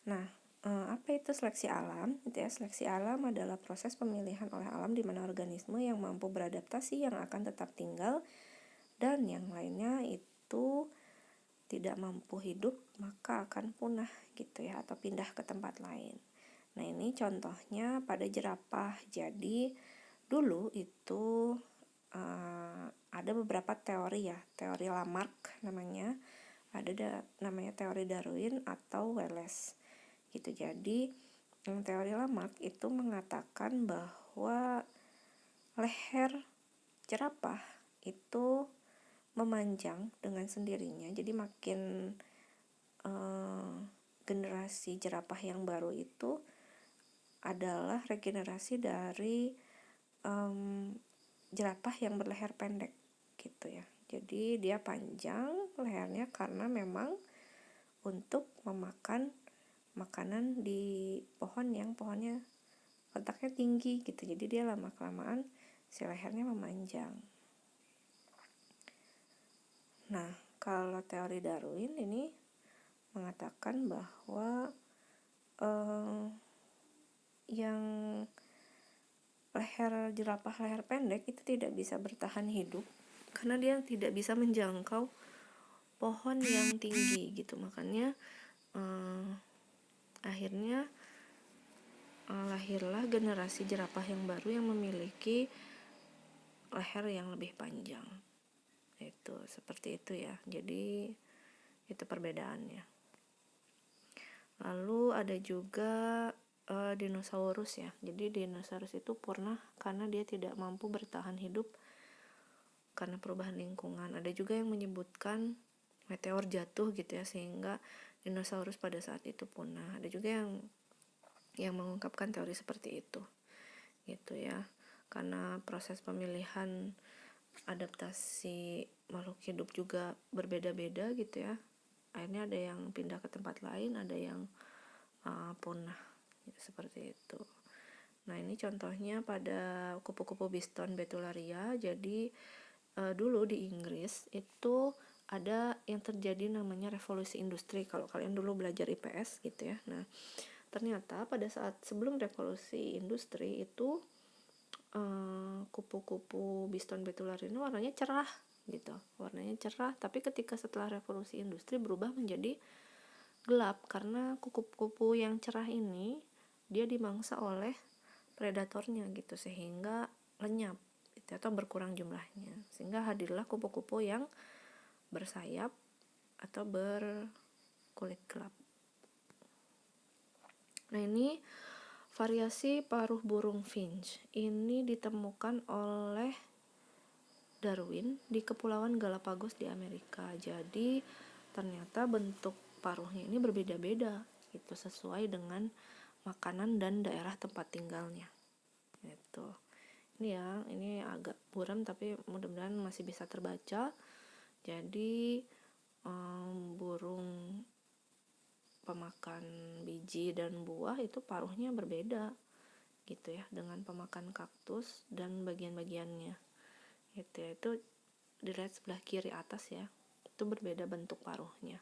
Nah, apa itu seleksi alam? Gitu ya. Seleksi alam adalah proses pemilihan oleh alam di mana organisme yang mampu beradaptasi yang akan tetap tinggal dan yang lainnya itu tidak mampu hidup maka akan punah gitu ya, atau pindah ke tempat lain. Nah, ini contohnya pada jerapah. Jadi dulu itu ada beberapa teori ya, teori Lamarck namanya, namanya teori Darwin atau Wallace gitu. Jadi teori Lamarck itu mengatakan bahwa leher jerapah itu memanjang dengan sendirinya. Jadi makin generasi jerapah yang baru itu adalah regenerasi dari jerapah yang berleher pendek gitu ya. Jadi dia panjang lehernya karena memang untuk memakan makanan di pohon yang pohonnya letaknya tinggi gitu. Jadi dia lama-kelamaan si lehernya memanjang. Nah, kalau teori Darwin ini mengatakan bahwa yang jerapah leher pendek itu tidak bisa bertahan hidup karena dia tidak bisa menjangkau pohon yang tinggi gitu. Makanya akhirnya lahirlah generasi jerapah yang baru yang memiliki leher yang lebih panjang. Itu seperti itu ya. Jadi itu perbedaannya. Lalu ada juga dinosaurus ya. Jadi dinosaurus itu punah karena dia tidak mampu bertahan hidup karena perubahan lingkungan. Ada juga yang menyebutkan meteor jatuh gitu ya, sehingga dinosaurus pada saat itu punah. Ada juga yang mengungkapkan teori seperti itu gitu ya. Karena proses pemilihan adaptasi makhluk hidup juga berbeda-beda gitu ya. Akhirnya ada yang pindah ke tempat lain, ada yang punah seperti itu. Nah, ini contohnya pada kupu-kupu Biston betularia. Jadi dulu di Inggris itu ada yang terjadi namanya revolusi industri. Kalau kalian dulu belajar IPS gitu ya. Nah, ternyata pada saat sebelum revolusi industri itu kupu-kupu Biston betularia ini warnanya cerah gitu. Warnanya cerah, tapi ketika setelah revolusi industri berubah menjadi gelap karena kupu-kupu yang cerah ini dia dimangsa oleh predatornya gitu, sehingga lenyap gitu, atau berkurang jumlahnya, sehingga hadirlah kupu-kupu yang bersayap atau berkulit gelap. Nah, ini variasi paruh burung finch ini ditemukan oleh Darwin di Kepulauan Galapagos di Amerika. Jadi ternyata bentuk paruhnya ini berbeda-beda gitu, sesuai dengan makanan dan daerah tempat tinggalnya gitu. Ini agak buram tapi mudah-mudahan masih bisa terbaca. Jadi burung pemakan biji dan buah itu paruhnya berbeda gitu ya, dengan pemakan kaktus dan bagian-bagiannya gitu ya. Itu dilihat sebelah kiri atas ya, itu berbeda bentuk paruhnya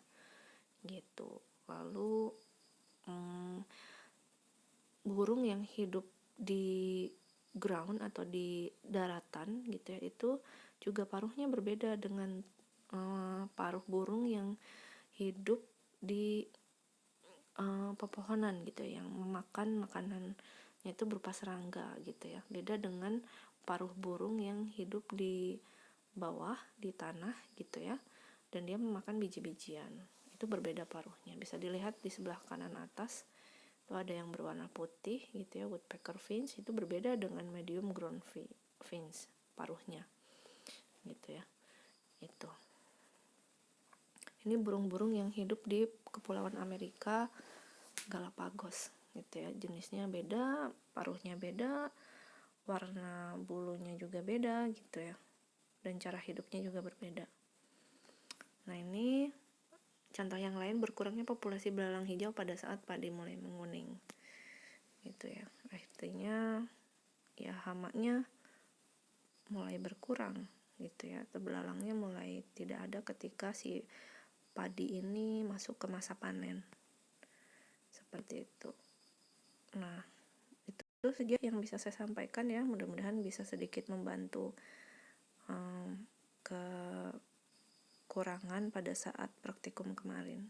gitu. Lalu burung yang hidup di ground atau di daratan gitu ya, itu juga paruhnya berbeda dengan paruh burung yang hidup di pepohonan gitu ya, yang memakan makanannya itu berupa serangga gitu ya. Beda dengan paruh burung yang hidup di bawah di tanah gitu ya, dan dia memakan biji-bijian. Itu berbeda paruhnya. Bisa dilihat di sebelah kanan atas itu ada yang berwarna putih gitu ya, woodpecker finch, itu berbeda dengan medium ground finch paruhnya gitu ya. Ini burung-burung yang hidup di Kepulauan Amerika Galapagos gitu ya. Jenisnya beda, paruhnya beda, warna bulunya juga beda gitu ya, dan cara hidupnya juga berbeda. Nah, ini contoh yang lain berkurangnya populasi belalang hijau pada saat padi mulai menguning gitu ya. Artinya ya hamanya mulai berkurang gitu ya, atau belalangnya mulai tidak ada ketika si padi ini masuk ke masa panen seperti itu. Nah, itu saja yang bisa saya sampaikan ya, mudah-mudahan bisa sedikit membantu kekurangan pada saat praktikum kemarin.